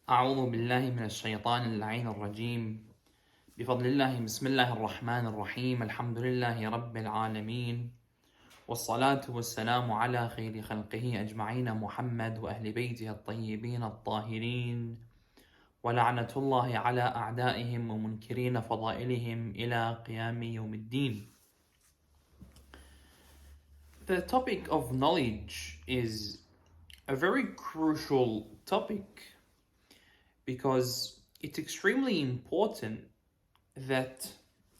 أعوذ بالله من الشيطان اللعين الرجيم بفضل الله بسم الله الرحمن الرحيم الحمد لله رب العالمين والصلاة والسلام على خير خلقه أجمعين محمد وأهل بيته الطيبين الطاهرين ولعنة الله على أعدائهم ومنكرين فضائلهم إلى قيام يوم الدين. The topic of knowledge is a very crucial topic because it's extremely important that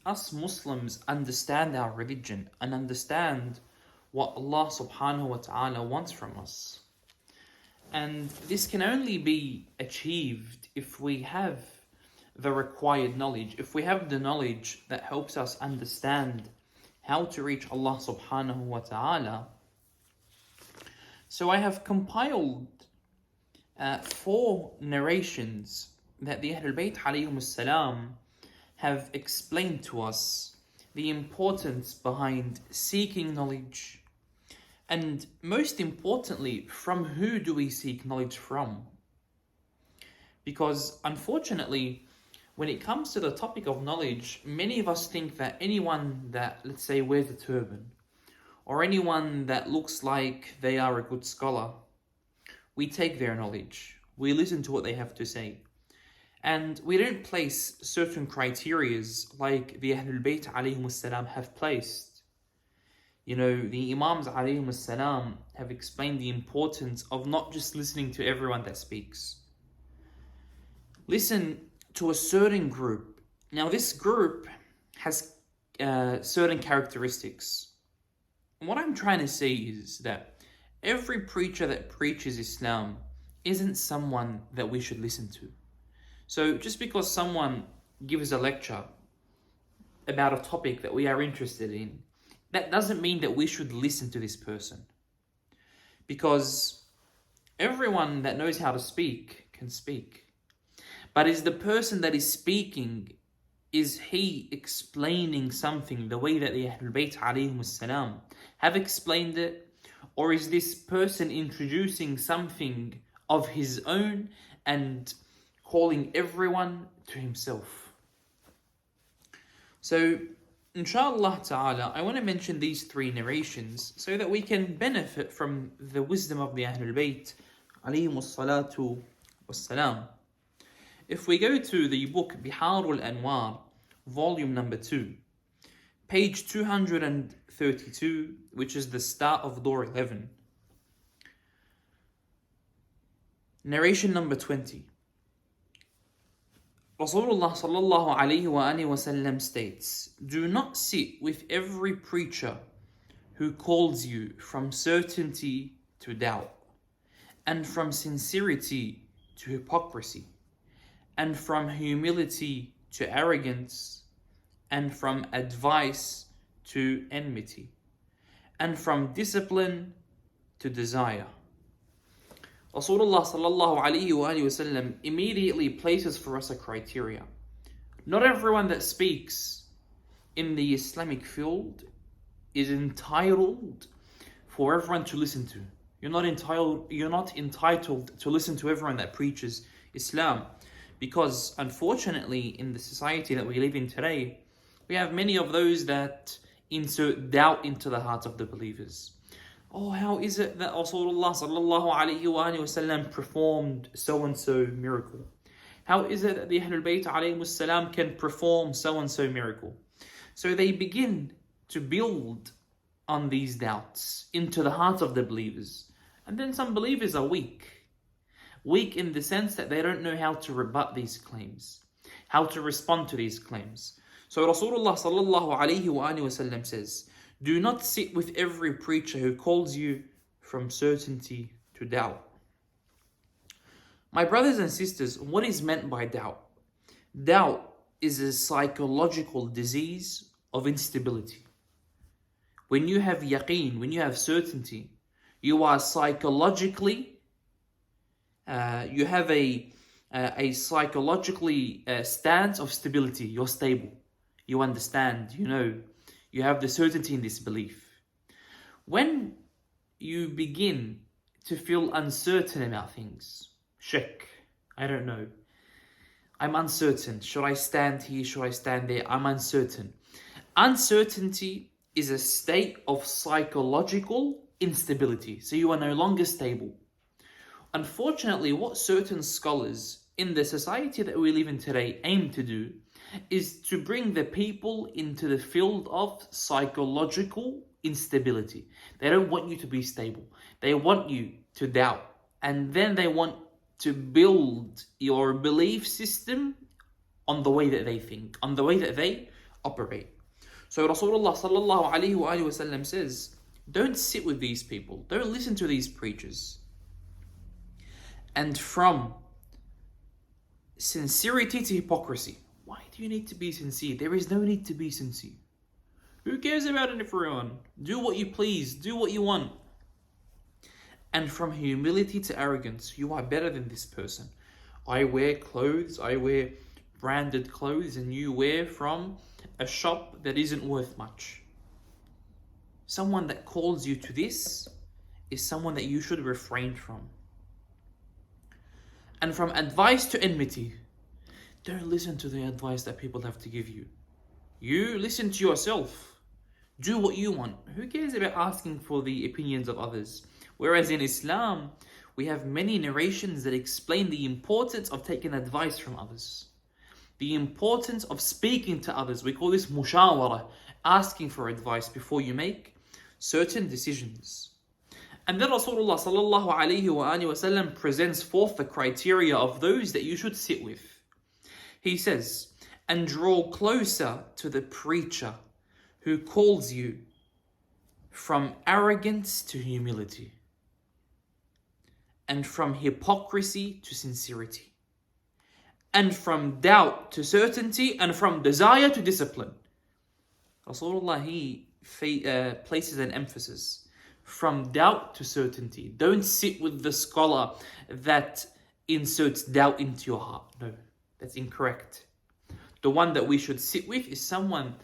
us Muslims understand our religion and understand what Allah subhanahu wa ta'ala wants from us. And this can only be achieved if we have the required knowledge, if we have the knowledge that helps us understand how to reach Allah subhanahu wa ta'ala. So I have compiled 4 narrations that the Ahlul Bayt alayhim salam have explained to us the importance behind seeking knowledge, and most importantly, from who do we seek knowledge from? Because unfortunately, when it comes to the topic of knowledge, many of us think that anyone that, let's say, wears a turban, or anyone that looks like they are a good scholar, we take their knowledge, we listen to what they have to say, and we don't place certain criterias like the Ahlul Bayt alayhim salam have placed. You know, the Imams alayhim salam have explained the importance of not just listening to everyone that speaks. Listen to a certain group. Now this group has certain characteristics. What I'm trying to say is that every preacher that preaches Islam isn't someone that we should listen to. So just because someone gives a lecture about a topic that we are interested in, that doesn't mean that we should listen to this person. Because everyone that knows how to speak can speak. But is the person that is speaking, is he explaining something the way that the Ahlul Bayt alayhim salam have explained it? Or is this person introducing something of his own and calling everyone to himself? So, inshallah ta'ala, I want to mention these 3 narrations so that we can benefit from the wisdom of the Ahlul Bayt alayhim salatu wassalam. If we go to the book Biharul Anwar, volume number 2, page 232, which is the start of door 11. Narration number 20. Rasulullah sallallahu alayhi wa sallam states, "Do not sit with every preacher who calls you from certainty to doubt, and from sincerity to hypocrisy, and from humility to arrogance, and from advice to enmity, and from discipline to desire." Rasulullah sallallahu alayhi wa sallam immediately places for us a criteria. Not everyone that speaks in the Islamic field is entitled for everyone to listen to. You're not entitled to listen to everyone that preaches Islam, because unfortunately in the society that we live in today, we have many of those that insert doubt into the hearts of the believers. Oh, how is it that Rasulullah sallallahu alayhi wa sallam performed so-and-so miracle? How is it that the Ahlul Bayt alayhi salam can perform so-and-so miracle? So they begin to build on these doubts into the hearts of the believers. And then some believers are weak. Weak in the sense that they don't know how to rebut these claims, how to respond to these claims. So Rasulullah sallallahu alayhi wa sallam says, "Do not sit with every preacher who calls you from certainty to doubt." My brothers and sisters, what is meant by doubt? Doubt is a psychological disease of instability. When you have yaqeen, when you have certainty, you are psychologically, you have a psychologically stance of stability. You're stable. You understand, you know. You have the certainty in this belief. When you begin to feel uncertain about things, shak, I don't know. I'm uncertain. Should I stand here? Should I stand there? I'm uncertain. Uncertainty is a state of psychological instability. So you are no longer stable. Unfortunately, what certain scholars in the society that we live in today aim to do is to bring the people into the field of psychological instability. They don't want you to be stable. They want you to doubt. And then they want to build your belief system on the way that they think, on the way that they operate. So Rasulullah sallallahu alaihi wasallam says, don't sit with these people. Don't listen to these preachers. And from sincerity to hypocrisy. Why do you need to be sincere? There is no need to be sincere. Who cares about everyone? Do what you please. Do what you want. And from humility to arrogance. You are better than this person. I wear clothes. I wear branded clothes. And you wear from a shop that isn't worth much. Someone that calls you to this is someone that you should refrain from. And from advice to enmity. Don't listen to the advice that people have to give you. You listen to yourself. Do what you want. Who cares about asking for the opinions of others? Whereas in Islam, we have many narrations that explain the importance of taking advice from others. The importance of speaking to others. We call this mushawara, asking for advice before you make certain decisions. And then Rasulullah sallallahu alaihi wasallam presents forth the criteria of those that you should sit with. He says, and draw closer to the preacher who calls you from arrogance to humility, and from hypocrisy to sincerity, and from doubt to certainty, and from desire to discipline. Rasulullah, he places an emphasis from doubt to certainty. Don't sit with the scholar that inserts doubt into your heart. No, that's incorrect. The one that we should sit with is someone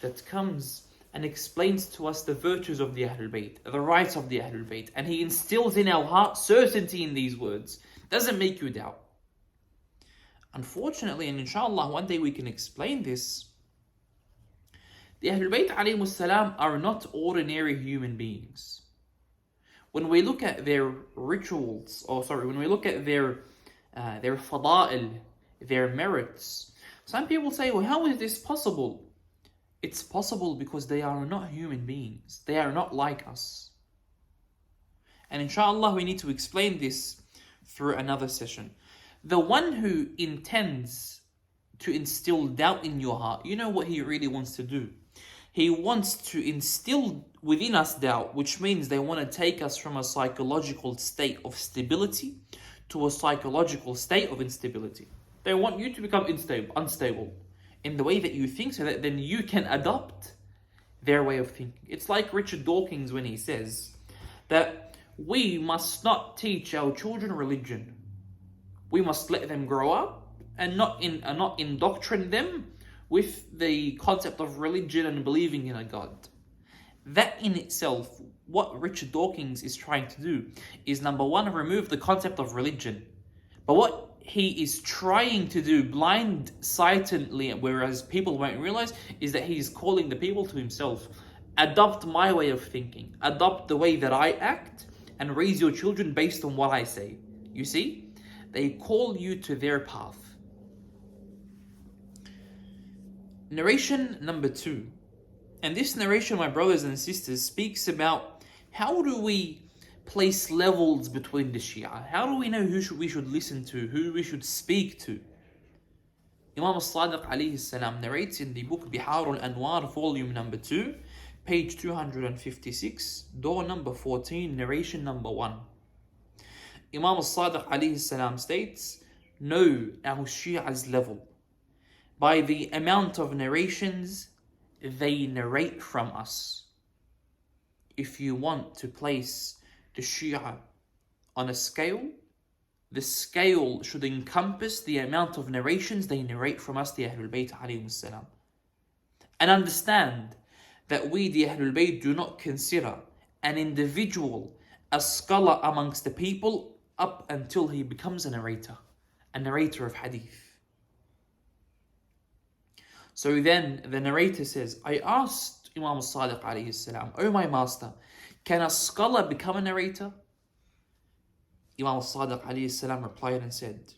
that comes and explains to us the virtues of the Ahlul Bayt, the rights of the Ahlul Bayt, and he instills in our heart certainty in these words. Doesn't make you doubt. Unfortunately, and inshallah one day we can explain this, the Ahlul Bayt alayhimus salam are not ordinary human beings. When we look at their rituals, when we look at their fada'il, their merits, some people say, well, how is this possible? It's possible because they are not human beings. They are not like us. And inshallah, we need to explain this through another session. The one who intends to instill doubt in your heart, you know what he really wants to do? He wants to instill within us doubt, which means they want to take us from a psychological state of stability to a psychological state of instability. They want you to become unstable in the way that you think, so that then you can adopt their way of thinking. It's like Richard Dawkins when he says that we must not teach our children religion. We must let them grow up and not indoctrinate them with the concept of religion and believing in a God. That in itself, what Richard Dawkins is trying to do is, number one, remove the concept of religion. But what he is trying to do blind-sightedly, whereas people won't realize, is that he is calling the people to himself. Adopt my way of thinking. Adopt the way that I act and raise your children based on what I say. You see? They call you to their path. Narration number 2. And this narration, my brothers and sisters, speaks about how do we place levels between the Shia? How do we know who we should listen to, who we should speak to? Imam al-Sadiq alayhi salam narrates in the book Bihar al-Anwar, volume number 2, page 256, door number 14, narration number 1. Imam al-Sadiq alayhi salam states, know our Shia's level by the amount of narrations they narrate from us. If you want to place the Shia on a scale, the scale should encompass the amount of narrations they narrate from us, the Ahlul Bayt alayhimus salam. And understand that we, the Ahlul Bayt, do not consider an individual a scholar amongst the people up until he becomes a narrator. a narrator of hadith. So then the narrator says, I asked Imam al-Sadiq alayhi salam, "O my master, can a scholar become a narrator?" Imam al-Sadiq alayhi salam replied and said,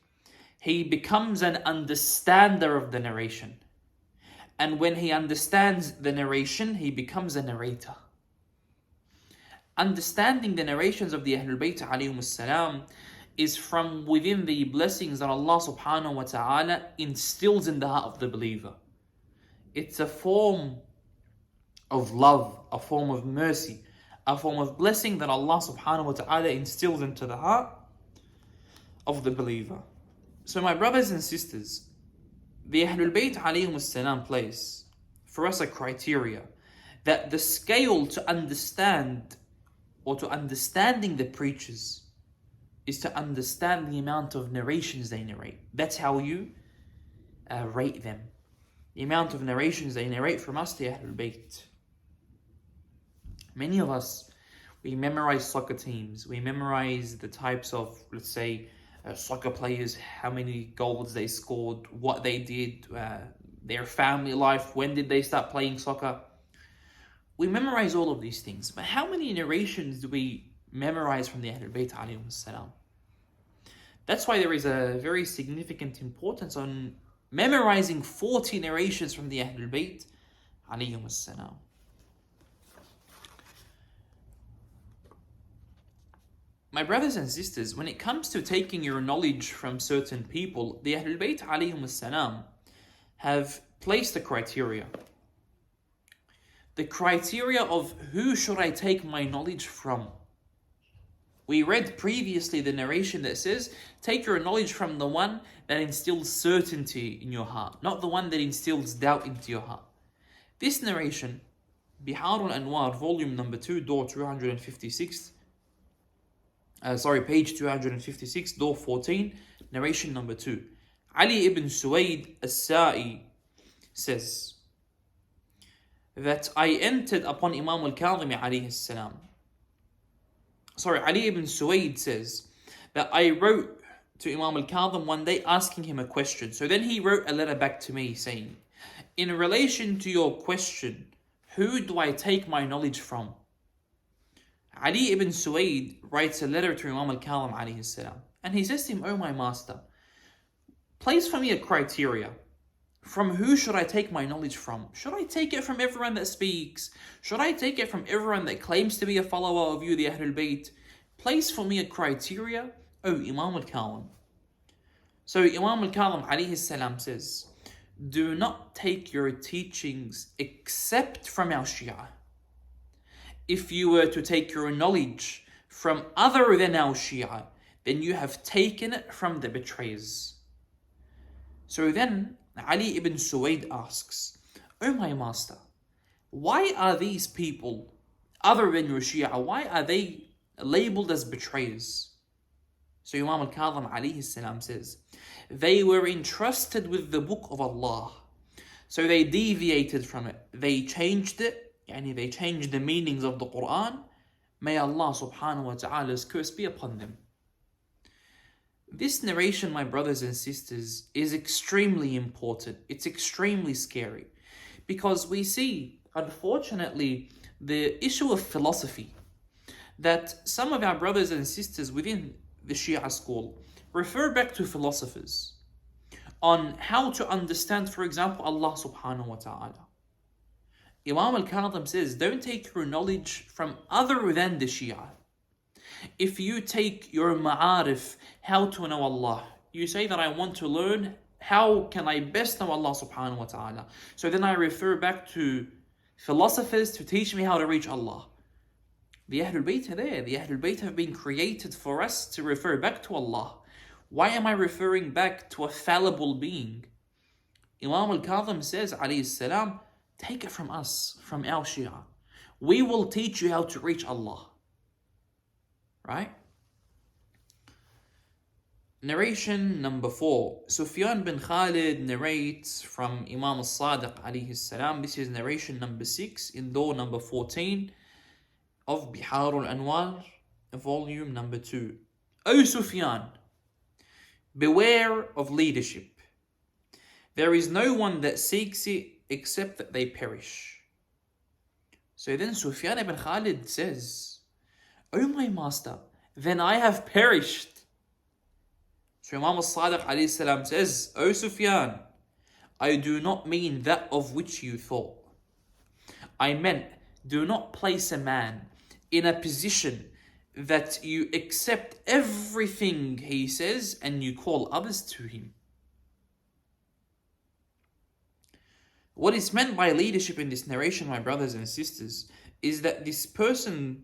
he becomes an understander of the narration. And when he understands the narration, he becomes a narrator. Understanding the narrations of the Ahlul Bayt alayhim salam is from within the blessings that Allah subhanahu wa ta'ala instills in the heart of the believer. It's a form of love, a form of mercy, a form of blessing that Allah subhanahu wa ta'ala instills into the heart of the believer. So my brothers and sisters, the Ahlul Bayt alayhim salam place for us a criteria that the scale to understand or to understanding the preachers is to understand the amount of narrations they narrate. That's how you rate them. The amount of narrations they narrate from us, the Ahlul Bayt. Many of us, we memorize soccer teams. We memorize the types of, let's say, soccer players, how many goals they scored, what they did, their family life, when did they start playing soccer. We memorize all of these things. But how many narrations do we memorize from the Ahlul Bayt alayhim salam? That's why there is a very significant importance on memorizing 40 narrations from the Ahlul Bayt alayhim salam. My brothers and sisters, when it comes to taking your knowledge from certain people, the Ahlul Bayt alayhim salam have placed a criteria. The criteria of who should I take my knowledge from. We read previously the narration that says, take your knowledge from the one that instills certainty in your heart, not the one that instills doubt into your heart. This narration, Bihar al-Anwar, volume number 2, door 256, page 256, door 14, narration number 2. Ali ibn Suwaid as-Sa'i says that I entered upon Imam al-Kadhimi alayhi salam. Ali ibn Suwaid says that I wrote to Imam al-Kadhim one day asking him a question. So then he wrote a letter back to me saying, in relation to your question, who do I take my knowledge from? Ali ibn Suwaid writes a letter to Imam al-Kadhim alayhi salam, and he says to him, "O my master, place for me a criteria. From who should I take my knowledge from? Should I take it from everyone that speaks? Should I take it from everyone that claims to be a follower of you, the Ahlul Bayt? Place for me a criteria, O Imam al-Kadhim." So Imam al-Kadhim alayhi salam says, do not take your teachings except from our Shia. If you were to take your knowledge from other than our Shia, then you have taken it from the betrayers. So then Ali ibn Suwaid asks, "O my master, why are these people, other than your Shia, why are they labeled as betrayers?" So Imam al-Kadhim alayhi salam says, they were entrusted with the book of Allah. So they deviated from it. They changed it. They changed the meanings of the Quran. May Allah subhanahu wa ta'ala's curse be upon them. This narration, my brothers and sisters, is extremely important. It's extremely scary. Because we see, unfortunately, the issue of philosophy. That some of our brothers and sisters within the Shia school refer back to philosophers on how to understand, for example, Allah subhanahu wa ta'ala. Imam al-Kadhim says, don't take your knowledge from other than the Shia. If you take your ma'arif, how to know Allah, you say that I want to learn how can I best know Allah subhanahu wa ta'ala. So then I refer back to philosophers to teach me how to reach Allah. The Ahlul Bayt are there. The Ahlul Bayt have been created for us to refer back to Allah. Why am I referring back to a fallible being? Imam al-Kadhim says, alayhi salam, take it from us, from our Shia. We will teach you how to reach Allah. Right? Narration number 4. Sufyan bin Khalid narrates from Imam al-Sadiq alayhi salam. This is narration number 6 in door number 14 of Bihar al-Anwar, volume number 2. O Sufyan, Beware of leadership. There is no one that seeks it except that they perish. So then Sufyan ibn Khalid says, "O my master, then I have perished." So Imam al-Sadiq alayhi salam says, "O Sufyan, I do not mean that of which you thought. I meant, do not place a man in a position that you accept everything he says and you call others to him." What is meant by leadership in this narration, my brothers and sisters, is that this person's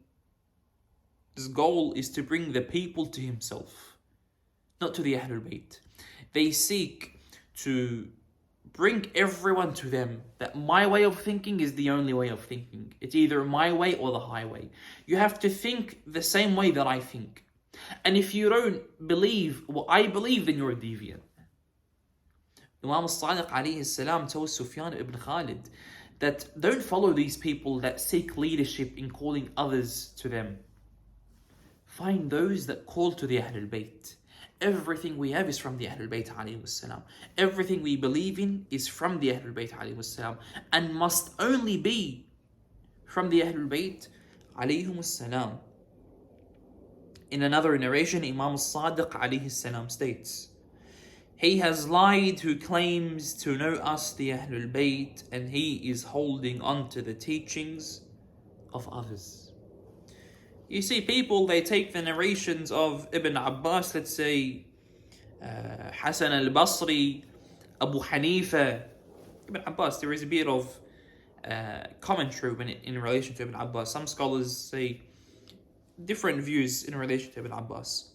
goal is to bring the people to himself, not to the Ahlul Bayt. They seek to bring everyone to them, that my way of thinking is the only way of thinking. It's either my way or the highway. You have to think the same way that I think. And if you don't believe what I believe, then you're a deviant. Imam al-Sadiq alayhi salam told Sufyan ibn Khalid that don't follow these people that seek leadership in calling others to them. Find those that call to the Ahlul Bayt. Everything we have is from the Ahlul Bayt alayhi salam. Everything we believe in is from the Ahlul Bayt alayhi salam, and must only be from the Ahlul Bayt alayhi salam. In another narration, Imam al-Sadiq alayhi salam states, "He has lied who claims to know us, the Ahlul Bayt, and he is holding on to the teachings of others." You see, people, they take the narrations of Ibn Abbas, let's say, Hassan al-Basri, Abu Hanifa. Ibn Abbas, there is a bit of commentary in relation to Ibn Abbas. Some scholars say different views in relation to Ibn Abbas.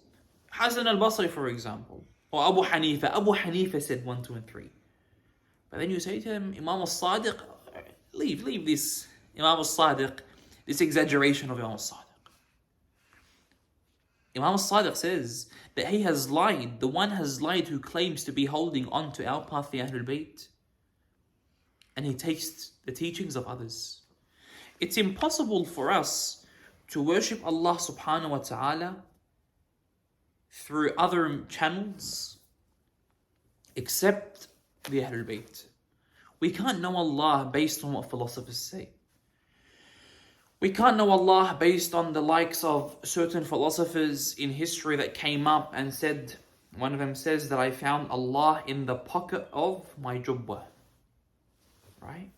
Hassan al-Basri, for example, or Abu Hanifa. Abu Hanifa said 1, 2, and 3. But then you say to him, Imam al-Sadiq, leave this Imam al-Sadiq, this exaggeration of Imam al-Sadiq. Imam al-Sadiq says that he has lied, the one has lied who claims to be holding on to our path, the Ahlul Bayt, and he takes the teachings of others. It's impossible for us to worship Allah subhanahu wa ta'ala through other channels except the Ahlul Bayt. We can't know Allah based on what philosophers say. We can't know Allah based on the likes of certain philosophers in history that came up and said, one of them says that I found Allah in the pocket of my jubbah. Right?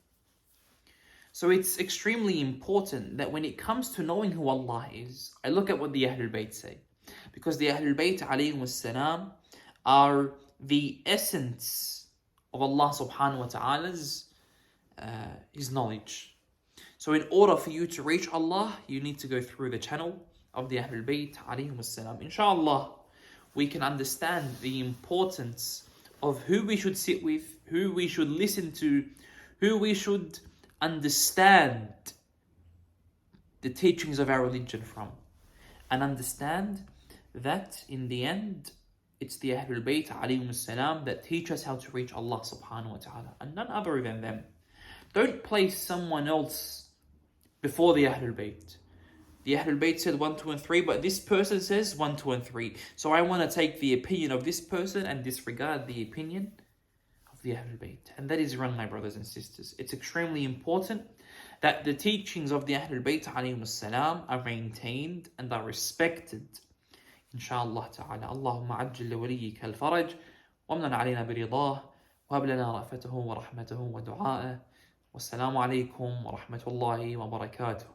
So it's extremely important that when it comes to knowing who Allah is, I look at what the Ahlul Bayt say. Because the Ahlul Bayt alayhim salam are the essence of Allah subhanahu wa ta'ala's His knowledge. So in order for you to reach Allah, you need to go through the channel of the Ahlul Bayt alayhim salam. Inshallah, we can understand the importance of who we should sit with, who we should listen to, who we should understand the teachings of our religion from, and understand that in the end, it's the Ahlul Bayt alayhim salam that teach us how to reach Allah subhanahu wa ta'ala, and none other than them. Don't place someone else before the Ahlul Bayt. The Ahlul Bayt said 1, 2, and 3, but this person says 1, 2, and 3. So I want to take the opinion of this person and disregard the opinion of the Ahlul Bayt. And that is wrong, my brothers and sisters. It's extremely important that the teachings of the Ahlul Bayt alayhim salam are maintained and are respected. Inshallah ta'ala. Allahumma ajjil waliyika al-faraj وامنن علينا برضاه وهب لنا رأفته ورحمته ودعاءه. والسلام عليكم ورحمة الله وبركاته.